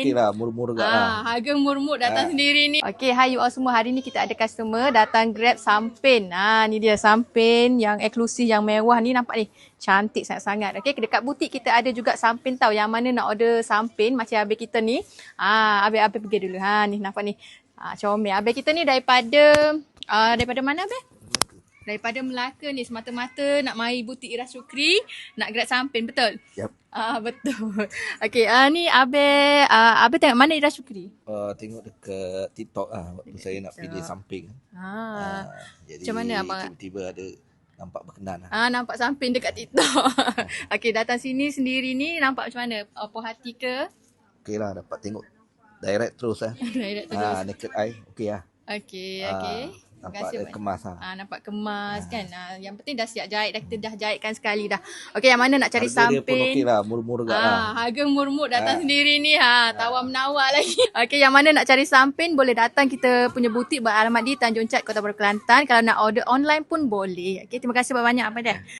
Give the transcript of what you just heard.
okey lah, murah-murah kat lah. Harga murmur datang sendiri ni. Okay, hai you all semua. Hari ni kita ada customer datang grab sampin. Ni dia sampin yang eksklusif, yang mewah ni, nampak ni. Cantik sangat-sangat. Okay, dekat butik kita ada juga sampin tau. Yang mana nak order sampin macam habis kita ni. Habis pergi dulu. Ni nampak ni. Comel. Habis kita ni daripada mana habis? Daripada Melaka ni, semata-mata nak mari butik Ira Syukri, nak grab sampin, betul? Yep. Betul. Okey, ni Abe tengok mana Ira Syukri? Tengok dekat TikTok lah waktu saya nak pilih samping. Jadi Macam mana abang? tiba-tiba ada nampak berkenan lah. Nampak samping dekat TikTok. Okey, datang sini sendiri ni nampak macam mana? Puas hati ke? Okey lah, dapat tengok direct terus lah. Direct terus. Naked eye, okey lah. Okey. Nampak kasih ada kemas lah. Nampak kemas kan. Yang penting dah siap jahit dah, kita dah jahitkan sekali dah. Okey, yang mana nak cari Harga dia pun samping? okey lah, murah-murah kat lah. Harga murmur datang sendiri ni. Tawar menawar lagi. Okey, yang mana nak cari samping boleh datang kita punya butik beralamat di Tanjung Cat, Kota Baru, Kelantan. Kalau nak order online pun boleh. Okey, terima kasih banyak-banyak Abang Dah.